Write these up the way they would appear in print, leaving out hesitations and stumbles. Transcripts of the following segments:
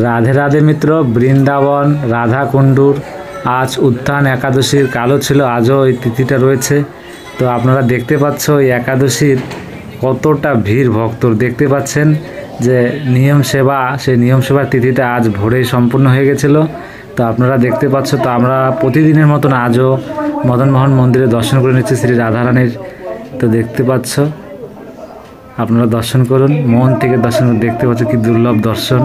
রাধে রাধে মিত্র। বৃন্দাবন রাধাকুণ্ডুর আজ উত্থান একাদশীর কালো ছিল, আজও এই তিথিটা রয়েছে। তো আপনারা দেখতে পাচ্ছ এই একাদশীর কতটা ভিড় ভক্তর। দেখতে পাচ্ছেন যে নিয়ম সেবা, সেই নিয়ম সেবার তিথিটা আজ ভোরেই সম্পূর্ণ হয়ে গেছিলো। তো আপনারা দেখতে পাচ্ছ। তো আমরা প্রতিদিনের মতন আজও মদনমোহন মন্দিরে দর্শন করে নিচ্ছি শ্রী রাধারানীর। তো দেখতে পাচ্ছ, আপনারা দর্শন করুন, মন থেকে দর্শন করুন। দেখতে পাচ্ছ কি দুর্লভ দর্শন,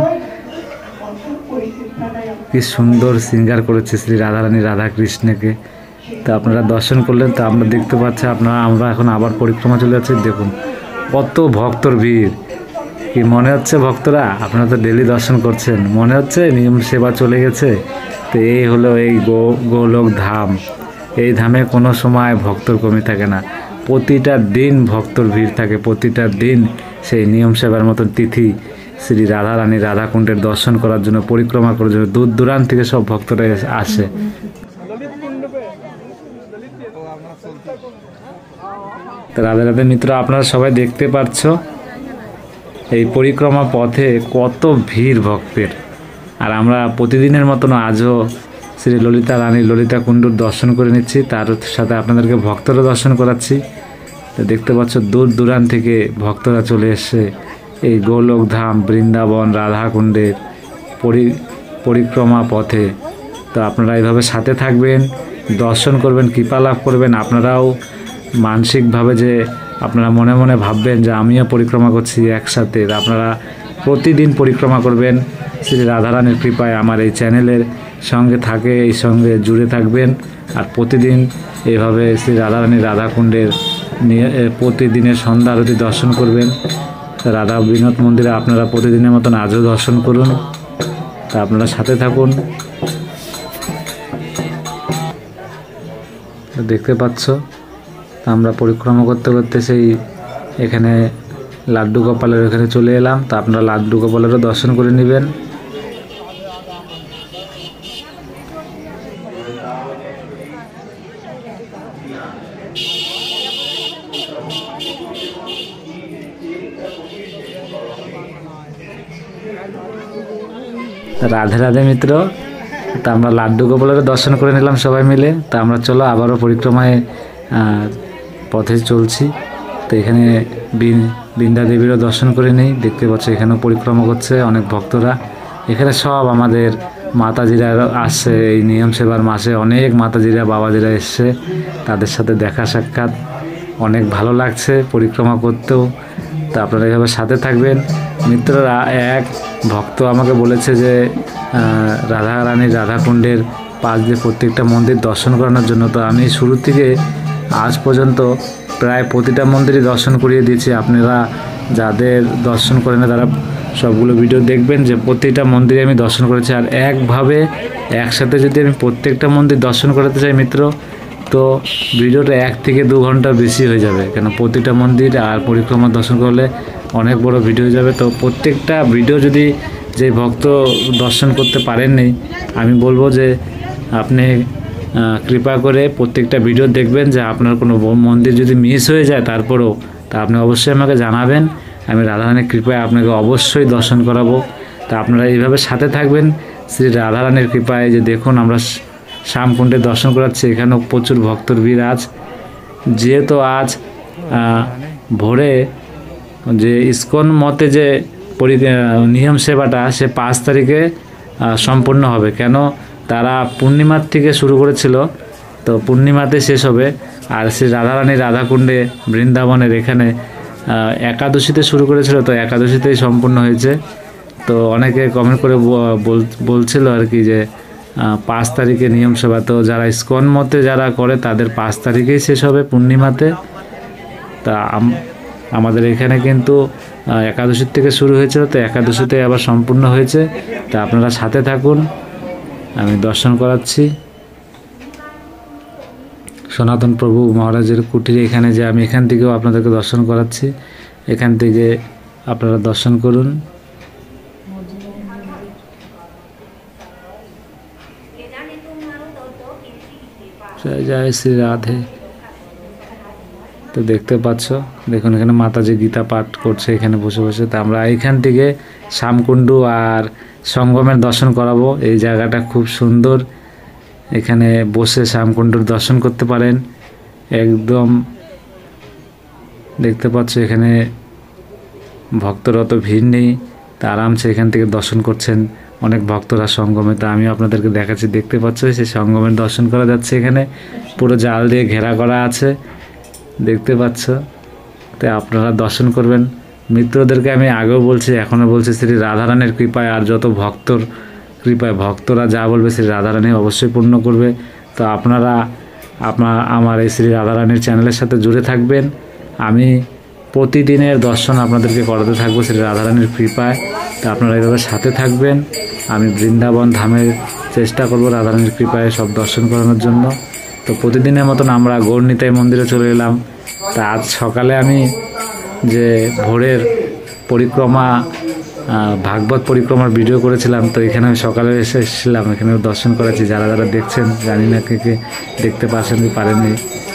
কি সুন্দর সিঙ্গার করেছে শ্রী রাধারানী রাধা কৃষ্ণকে। তো আপনারা দর্শন করলেন। তো আমরা দেখতে পাচ্ছি আমরা এখন আবার পরিক্রমা চলে যাচ্ছি। দেখুন কত ভক্তর ভিড়। কি মনে হচ্ছে ভক্তরা, আপনারা তো ডেলি দর্শন করছেন, মনে হচ্ছে নিয়ম সেবা চলে গেছে। তো এই হলো এই গোলোক ধাম। এই ধামে কোনো সময় ভক্তর কমি থাকে না, প্রতিটা দিন ভক্তর ভিড় থাকে। প্রতিটা দিন সেই নিয়ম সেবার মতন তিথি শ্রী রাধারানী রাধাকুণ্ডের দর্শন করার জন্য, পরিক্রমা করার জন্য দূর দূরান্ত থেকে সব ভক্তরা আসে। তো রাধে রাধে মিত্র, আপনারা সবাই দেখতে পাচ্ছ এই পরিক্রমা পথে কত ভিড় ভক্তের। আর আমরা প্রতিদিনের মতন আজও শ্রী ললিতা রানী ললিতা কুণ্ডুর দর্শন করে নিচ্ছি, তার সাথে আপনাদেরকে ভক্তরা দর্শন করাচ্ছি। তো দেখতে পাচ্ছ দূর দূরান্ত থেকে ভক্তরা চলে এসছে এই গোলোক ধাম বৃন্দাবন রাধাকুণ্ডের পরিক্রমা পথে। তো আপনারা এইভাবে সাথে থাকবেন, দর্শন করবেন, কৃপা লাভ করবেন। আপনারাও মানসিকভাবে যে আপনারা মনে মনে ভাববেন যে আমিও পরিক্রমা করছি একসাথে। আপনারা প্রতিদিন পরিক্রমা করবেন শ্রী রাধারানীর কৃপায়। আমার এই চ্যানেলের সঙ্গে এই সঙ্গে জুড়ে থাকবেন। আর প্রতিদিন এইভাবে শ্রী রাধারানী রাধাকুণ্ডের প্রতিদিনের সন্ধ্যা আরতি দর্শন করবেন। রাধা বিনোদ মন্দিরে আপনারা প্রতিদিনের মতন আজও দর্শন করুন। তা আপনারা সাথে থাকুন। দেখতে পাচ্ছ আমরা পরিক্রমা করতে করতে সেই এখানে লাড্ডু গোপালের এখানে চলে এলাম। তা আপনারা লাড্ডু গোপালেরও দর্শন করে নেবেন। রাধে রাধে মিত্র। তা আমরা লাড্ডু গোপালেরও দর্শন করে নিলাম সবাই মিলে। তা আমরা চলো আবারও পরিক্রমায় পথে চলছি। তো এখানে বৃন্দা দেবীরও দর্শন করে নেই। দেখতে পাচ্ছ এখানেও পরিক্রমা করছে অনেক ভক্তরা। এখানে সব আমাদের মাতাজিরা আসছে এই নিয়ম সেবার মাসে। অনেক মাতাজিরা বাবাজিরা এসছে, তাদের সাথে দেখা সাক্ষাৎ অনেক ভালো লাগছে পরিক্রমা করতেও। তা আপনারা এভাবে সাথে থাকবেন মিত্ররা। এক ভক্ত আমাকে বলেছে যে রাধারানী রাধাকুণ্ডের পাশ দিয়ে প্রত্যেকটা মন্দির দর্শন করানোর জন্য। তো আমি শুরু থেকে আজ পর্যন্ত প্রায় প্রতিটা মন্দিরই দর্শন করিয়ে দিয়েছি। আপনারা যাদের দর্শন করেন না তারা সবগুলো ভিডিও দেখবেন যে প্রতিটা মন্দিরে আমি দর্শন করেছি। আর একভাবে একসাথে যদি আমি প্রত্যেকটা মন্দির দর্শন করাতে চাই মিত্র, তো ভিডিওটা 1 থেকে 2 ঘন্টা বেশি হয়ে যাবে। কেন প্রতিটা মন্দির আর পরিক্রমা দর্শন করলে অনেক বড় ভিডিও হয়ে যাবে। তো প্রত্যেকটা ভিডিও যদি যে ভক্ত দর্শন করতে পারেননি, আমি বলবো যে আপনি কৃপা করে প্রত্যেকটা ভিডিও দেখবেন। যে আপনার কোনো মন্দির যদি মিস হয়ে যায় তারপরেও তা আপনি অবশ্যই আমাকে জানাবেন। আমি রাধারানীর কৃপায় আপনাকে অবশ্যই দর্শন করাবো। তা আপনারা এইভাবে সাথে থাকবেন শ্রী রাধারানীর কৃপায়। যে দেখুন আমরা শ্যামকুণ্ডে দর্শন করাচ্ছি, এখানেও প্রচুর ভক্তর ভিড়। আজ যেহেতু আজ ভোরে যে ইসকন মতে যে নিয়ম সেবাটা সে 5 তারিখে সম্পূর্ণ হবে। কেন তারা পূর্ণিমার থেকে শুরু করেছিল, তো পূর্ণিমাতে শেষ হবে। আর শ্রী রাধারানী রাধাকুণ্ডে বৃন্দাবনের এখানে একাদশীতে শুরু করেছিল, তো একাদশীতেই সম্পূর্ণ হয়েছে। তো অনেকে কমেন্ট করে বলছিল আর কি যে 5 তারিখে নিয়ম সেবা। তো যারা ইসকন মতে যারা করে তাদের 5 তারিখেই শেষ হবে পূর্ণিমাতে। তা আমাদের এখানে কিন্তু একাদশীর থেকে শুরু হয়েছিল, তো একাদশীতে আবার সম্পূর্ণ হয়েছে। তা আপনারা সাথে থাকুন, আমি দর্শন করাচ্ছি সনাতন প্রভু মহারাজের কুটিরে। এখানে যে আমি এখান থেকেও আপনাদেরকে দর্শন করাচ্ছি, এখান থেকে আপনারা দর্শন করুন। জয় জয় শ্রী রাধে। তো দেখতে পাচ্ছ, দেখুন এখানে মাতাজি গীতা পাঠ করছে এখানে বসে বসে। তা আমরা এখান থেকে শ্যামকুণ্ডু আর সঙ্গমের দর্শন করাবো। এই জায়গাটা খুব সুন্দর, এখানে বসে শ্যামকুণ্ডুর দর্শন করতে পারেন। একদম দেখতে পাচ্ছ এখানে ভক্তরা অত ভিড় নেই, তা আরামসে এখান থেকে দর্শন করছেন অনেক ভক্তরা সঙ্গমে। তা আমি আপনাদেরকে দেখাচ্ছি, দেখতে পাচ্ছ সেই সঙ্গমের দর্শন করা যাচ্ছে। এখানে পুরো জাল দিয়ে ঘেরা করা আছে, দেখতে পাচ্ছ। তো আপনারা দর্শন করবেন। মিত্রদেরকে আমি আগেও বলছি, এখনও বলছি, শ্রী রাধারানীর কৃপায় আর যত ভক্তর কৃপায় ভক্তরা যা বলবে শ্রী রাধারানী অবশ্যই পূর্ণ করবে। তো আপনারা আমার এই শ্রী রাধারানীর চ্যানেলের সাথে জুড়ে থাকবেন। আমি প্রতিদিনের দর্শন আপনাদেরকে করাতে থাকবো শ্রী রাধারানীর কৃপায়। তো আপনারা এইভাবে সাথে থাকবেন। আমি বৃন্দাবন ধামের চেষ্টা করব রাধারানীর কৃপায় সব দর্শন করানোর জন্য। তো প্রতিদিনের মতন আমরা গৌরনিতাই মন্দিরে চলে এলাম। তা আজ সকালে আমি যে ভোরের পরিক্রমা ভাগবত পরিক্রমার ভিডিও করেছিলাম, তো এখানে আমি সকালে এসেছিলাম, এখানেও দর্শন করেছি। যারা যারা দেখছেন, জানি না কে কে দেখতে পাচ্ছেন কি পারেননি,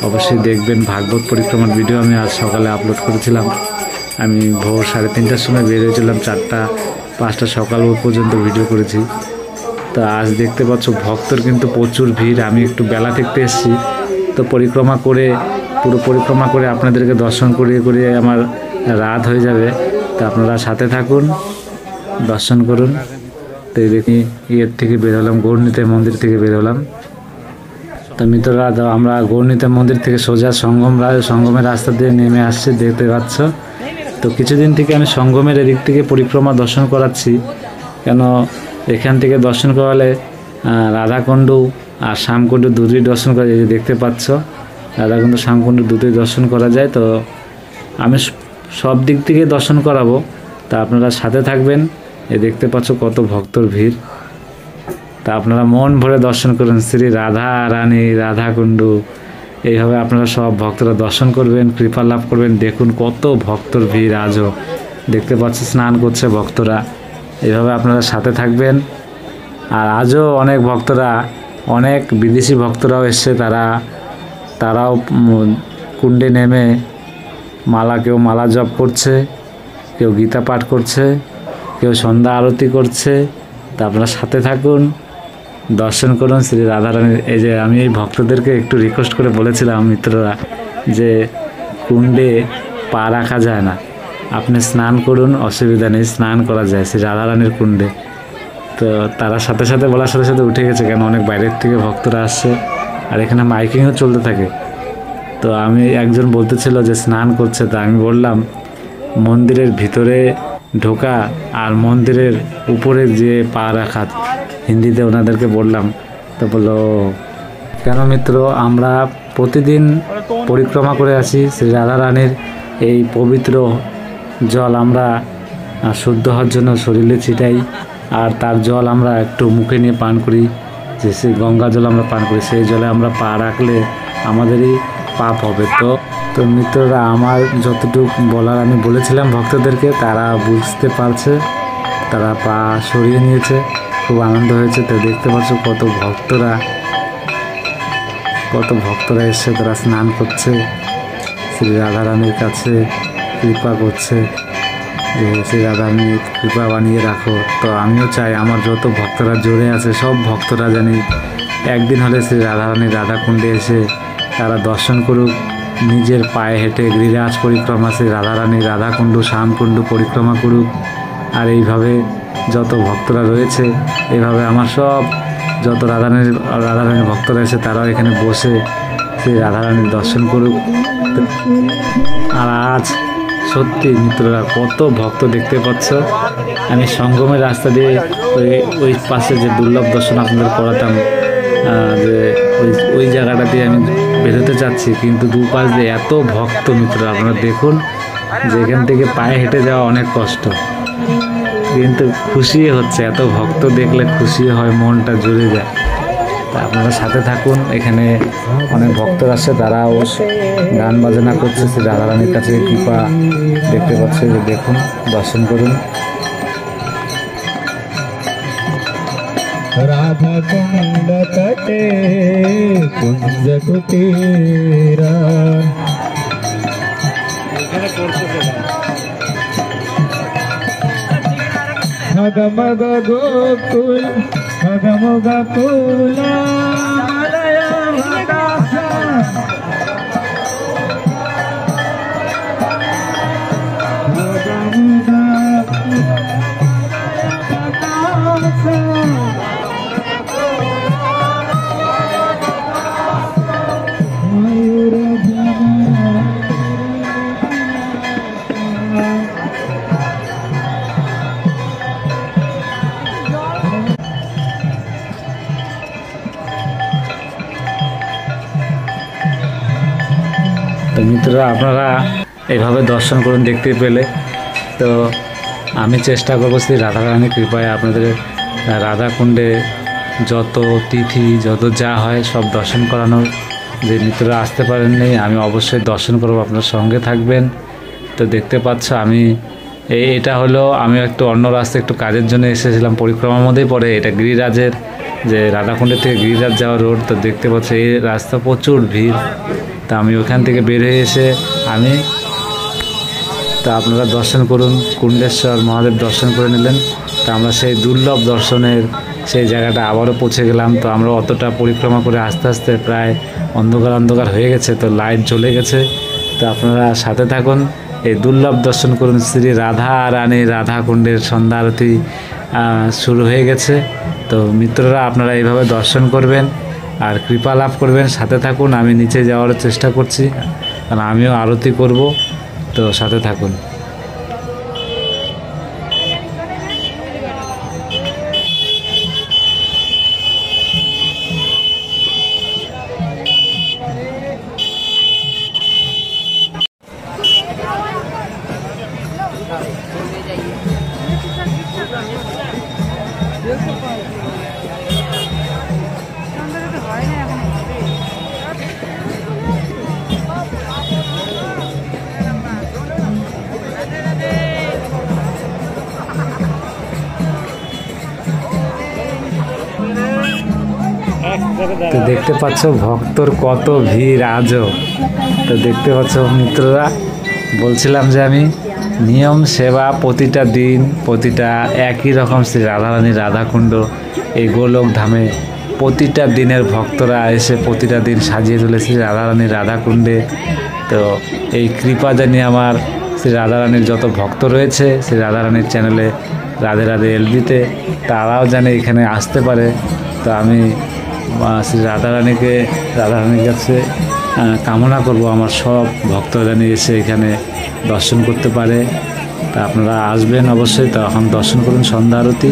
অবশ্যই দেখবেন। ভাগবত পরিক্রমার ভিডিও আমি আজ সকালে আপলোড করেছিলাম। আমি ভোর 3:30টার সময় বেরিয়েছিলাম, 4টা-5টা সকাল পর্যন্ত ভিডিও করেছি। তো আজ দেখতে পাচ্ছ ভক্তর কিন্তু প্রচুর ভিড়। আমি একটু বেলা থেকে এসেছি, তো পরিক্রমা করে পুরো পরিক্রমা করে আপনাদেরকে দর্শন করিয়ে করিয়ে আমার রাত হয়ে যাবে। তো আপনারা সাথে থাকুন, দর্শন করুন। তো দেখি ইয়ের থেকে বেরোলাম, গৌরনিতাই মন্দির থেকে বেরোলাম। তো মিত্ররা, আমরা গৌরনিতাই মন্দির থেকে সোজা সঙ্গমের রাস্তা দিয়ে নেমে আসছি, দেখতে পাচ্ছ। তো কিছুদিন থেকে আমি সঙ্গমের এদিক থেকে পরিক্রমা দর্শন করাচ্ছি, কেন এখান থেকে দর্শন করালে রাধাকুণ্ডু আর শ্যামকুণ্ডু দুটোই দর্শন করা যায়। দেখতে পাচ্ছ রাধাকুণ্ডু শ্যামকুণ্ডু দুটোই দর্শন করা যায়। তো আমি সব দিক থেকে দর্শন করাবো, তা আপনারা সাথে থাকবেন। দেখতে পাচ্ছ কত ভক্তর ভিড়। তা আপনারা মন ভরে দর্শন করুন শ্রী রাধা রানী রাধাকুণ্ডু। এইভাবে আপনারা সব ভক্তরা দর্শন করবেন, কৃপা লাভ করবেন। দেখুন কত ভক্তর ভিড় আজও, দেখতে পাচ্ছি স্নান করছে ভক্তরা। এইভাবে আপনারা সাথে থাকবেন। আর আজও অনেক ভক্তরা, অনেক বিদেশি ভক্তরাও এসছে, তারাও কুণ্ডে নেমে কেউ মালা জপ করছে, কেউ গীতা পাঠ করছে, কেউ সন্ধ্যা আরতি করছে। তা আপনারা সাথে থাকুন, দর্শন করুন শ্রী রাধারানীর। এই যে আমি এই ভক্তদেরকে একটু রিকোয়েস্ট করে বলেছিলাম মিত্ররা, যে কুণ্ডে পা রাখা যায় না, আপনি স্নান করুন, অসুবিধা নেই, স্নান করা যায় শ্রী রাধারানীর কুণ্ডে। তো তারা সাথে সাথে বলার সাথে সাথে উঠে গেছে, কেন অনেক বাইরের থেকে ভক্তরা আসছে, আর এখানে মাইকিংও চলতে থাকে। তো আমি একজন বলতেছিল যে স্নান করছে, তা আমি বললাম মন্দিরের ভিতরে ঢোকা আর মন্দিরের উপরে যে পা রাখা, হিন্দিতে ওনাদেরকে বললাম। তো বললো কেন মিত্র, আমরা প্রতিদিন পরিক্রমা করে আসি শ্রী রাধারানীর এই পবিত্র জল আমরা শুদ্ধ হওয়ার জন্য শরীরে ছিটাই, আর তার জল আমরা একটু মুখে নিয়ে পান করি, যে সেই গঙ্গা জল আমরা পান করি, সেই জলে আমরা পা রাখলে আমাদেরই পাপ হবে। তো মিত্ররা, আমার যতটুকু বলার আমি বলেছিলাম ভক্তদেরকে, তারা বুঝতে পারছে, তারা পা সরিয়ে নিয়েছে, খুব আনন্দ হয়েছে। তো দেখতে পাচ্ছ কত ভক্তরা এসে তারা স্নান করছে, শ্রী রাধারানীর কাছে কৃপা করছে যে শ্রী রাধারানী কৃপা বানিয়ে রাখো। তো আমিও চাই আমার যত ভক্তরা জুড়ে আছে সব ভক্তরা জানি একদিন হলে শ্রী রাধারানী রাধাকুণ্ডে এসে তারা দর্শন করুক, নিজের পায়ে হেঁটে গিরিরাজ পরিক্রমা শ্রী রাধারানী রাধাকুণ্ডু শ্যামকুণ্ডু পরিক্রমা করুক। আর এইভাবে যত ভক্তরা রয়েছে, এইভাবে আমার সব যত রাধারানীর ভক্তরা এসে তারাও এখানে বসে সেই রাধারানীর দর্শন করুক। আর আজ সত্যি মিত্ররা কত ভক্ত দেখতে পাচ্ছ। আমি সঙ্গমের রাস্তা দিয়ে ওই পাশে যে দুর্লভ দর্শন আপনাদের করাতাম, যে ওই জায়গাটা দিয়ে আমি বেরোতে চাচ্ছি, কিন্তু দুপাশ দিয়ে এত ভক্ত মিত্ররা আপনারা দেখুন, যে এখান থেকে পায়ে হেঁটে যাওয়া অনেক কষ্ট, কিন্তু খুশি হচ্ছে, এত ভক্ত দেখলে খুশি হয়, মনটা জুড়ে যায়। তা আপনারা সাথে থাকুন, এখানে অনেক ভক্তরা আসছে, তারাও গান বাজনা করছে, শ্রী রাধারানীর কাছে কৃপা দেখতে পাচ্ছে, যে দেখুন দর্শন করুন। राधा कुंड तटे कुंज कुटीरा मग गोकुल मग कुला তো মিত্ররা, আপনারা এইভাবে দর্শন করুন দেখতে পেলে। তো আমি চেষ্টা করবো শ্রী রাধারানীর কৃপায় আপনাদের রাধাকুণ্ডে যত তিথি যত যা হয় সব দর্শন করানোর। যে মিত্ররা আসতে পারেননি, আমি অবশ্যই দর্শন করবো, আপনার সঙ্গে থাকবেন। তো দেখতে পাচ্ছ আমি এটা হলো, আমি একটু অন্য রাস্তায় একটু কাজের জন্য এসেছিলাম, পরিক্রমার মধ্যেই পড়ে। এটা গিরিরাজের, যে রাধাকুণ্ডের থেকে গিরিরাজ যাওয়ার রোড। তো দেখতে পাচ্ছ এই রাস্তা প্রচুর ভিড়। তা আমি ওখান থেকে বের হয়ে এসে তা আপনারা দর্শন করুন, কুণ্ডেশ্বর মহাদেব দর্শন করে নিলেন। তা আমরা সেই দুর্লভ দর্শনের সেই জায়গাটা আবারও পৌঁছে গেলাম। তো আমরা অতটা পরিক্রমা করে আস্তে আস্তে প্রায় অন্ধকার হয়ে গেছে, তো লাইট জ্বলে গেছে। তো আপনারা সাথে থাকুন, এই দুর্লভ দর্শন করুন। শ্রী রাধা রানী রাধাকুণ্ডের সন্ধ্যা আরতি শুরু হয়ে গেছে। তো মিত্ররা, আপনারা এইভাবে দর্শন করবেন আর কৃপা লাভ করবেন। সাথে থাকুন, আমি নিচে যাওয়ার চেষ্টা করছি, কারণ আমিও আরতি করব। তো সাথে থাকুন। তো দেখতে পাচ্ছ ভক্তর কত ভিড় আজও। তো দেখতে পাচ্ছ মিত্ররা, বলছিলাম যে আমি নিয়ম সেবা প্রতিটা দিন প্রতিটা একই রকম শ্রী রাধারানী রাধাকুণ্ড এই গোলক ধামে প্রতিটা দিনের ভক্তরা এসে প্রতিটা দিন সাজিয়ে তুলেছে রাধারানী রাধাকুণ্ডে। তো এই কৃপা জানি আমার শ্রী রাধারানীর যত ভক্ত রয়েছে শ্রী রাধারানীর চ্যানেলে রাধে রাধে এলবিতে, তারাও জানে এখানে আসতে পারে। তো আমি শ্রী রাধারানীর কাছে কামনা করব আমার সব ভক্তরা জানি এসে এখানে দর্শন করতে পারে। তা আপনারা আসবেন অবশ্যই। তো এখন দর্শন করুন সন্ধ্যা আরতি।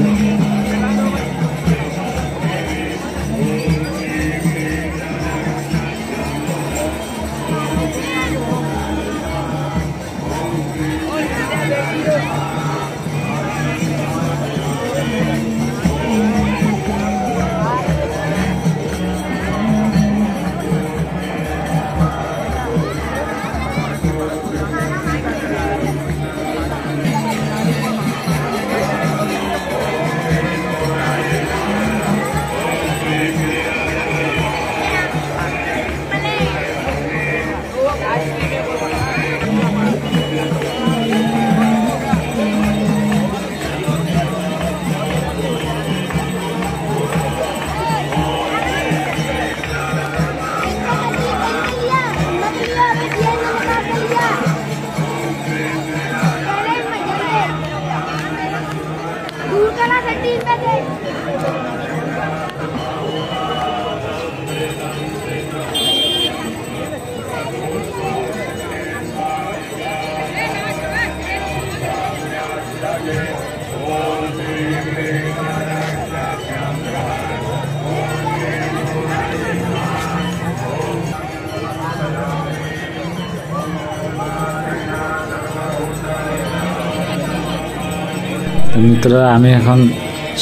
মিত্ররা, আমি এখন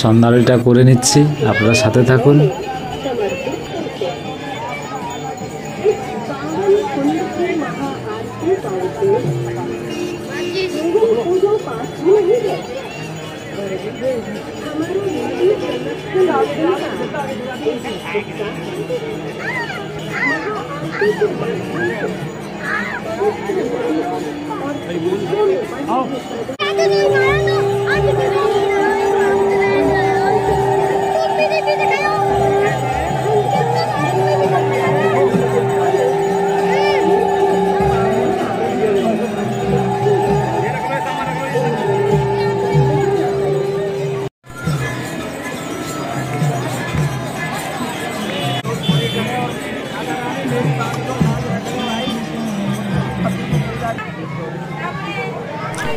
সন্ধ্যারতিটা করে নিচ্ছি, আপনারা সাথে থাকুন।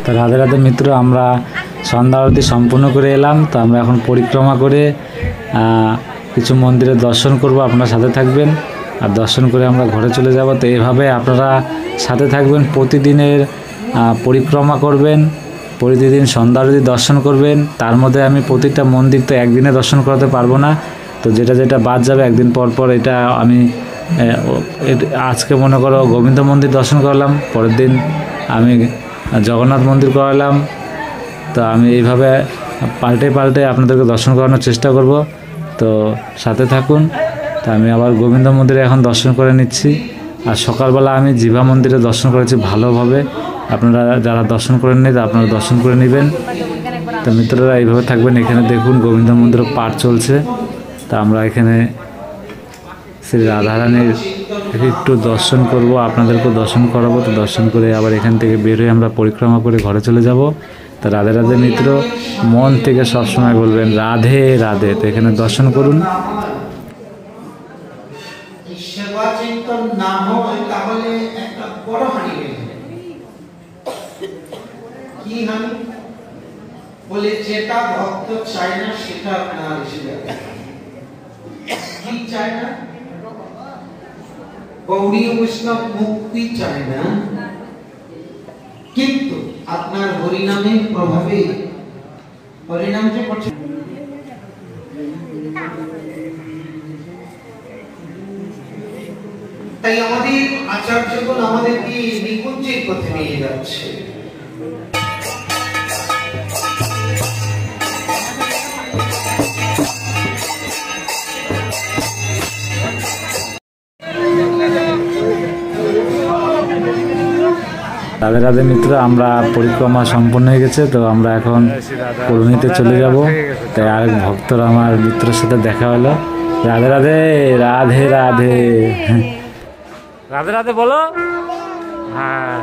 তো রাধে রাধে মিত্র, আমরা সন্ধ্যা আরতি সম্পূর্ণ করে এলাম। তো আমরা এখন পরিক্রমা করে কিছু মন্দিরের দর্শন করব, আপনারা সাথে থাকবেন। আর দর্শন করে আমরা ঘরে চলে যাব। তো এইভাবে আপনারা সাথে থাকবেন, প্রতিদিনের পরিক্রমা করবেন, প্রতিদিন সন্ধ্যা আরতি দর্শন করবেন। তার মধ্যে আমি প্রতিটা মন্দির তো একদিনে দর্শন করাতে পারবো না, তো যেটা যেটা বাদ যাবে একদিন পর পর এটা আমি আজকে মনে করো গোবিন্দ মন্দির দর্শন করলাম, পরের দিন আমি জগন্নাথ মন্দির করালাম। তো আমি এইভাবে পাল্টে পাল্টে আপনাদেরকে দর্শন করানোর চেষ্টা করব। তো সাথে থাকুন। তো আমি আবার গোবিন্দ মন্দিরে এখন দর্শন করে নিচ্ছি। আর সকালবেলা আমি জিভা মন্দিরে দর্শন করেছি ভালোভাবে। আপনারা যারা দর্শন করেন নি আপনারা দর্শন করে নেবেন। তো মিত্ররা এইভাবে থাকবেন। এখানে দেখুন গোবিন্দ মন্দিরের পাঠ চলছে। তা আমরা এখানে শ্রী রাধারানীর একটু দর্শন করব, আপনাদেরকেও দর্শন করাবো। তো দর্শন করে আবার এখান থেকে বের হয়ে আমরা পরিক্রমা করে ঘরে চলে যাব। তো রাধে রাধে মিত্র, মন থেকে সবসময় বলবেন রাধে রাধে। তো এখানে দর্শন করুন। সেবা চিন্তন না হয় তাহলে একটা বড় হানি হয়ে যাবে। কি হানি? বলে যেটা ভক্ত চায় না সেটা আপনার এসে যাবে। কি চায় না? গৌড়ীয় বৈষ্ণব মুক্তি চায় না, কিন্তু আপনার হরিনামের প্রভাবে হরিনাম যে করছে, তাই আমাদের আচার্যগণ আমাদেরকে নিকুঞ্জের পথে নিয়ে যাচ্ছে। রাধে রাধে মিত্র, আমরা পরিক্রমা সম্পন্ন হয়ে গেছে। তো আমরা এখন কলোনিতে চলে যাব। তাই আরেক ভক্তরা আমার মিত্রের সাথে দেখা হলো। রাধে রাধে রাধে রাধে রাধে রাধে বলো। হ্যাঁ।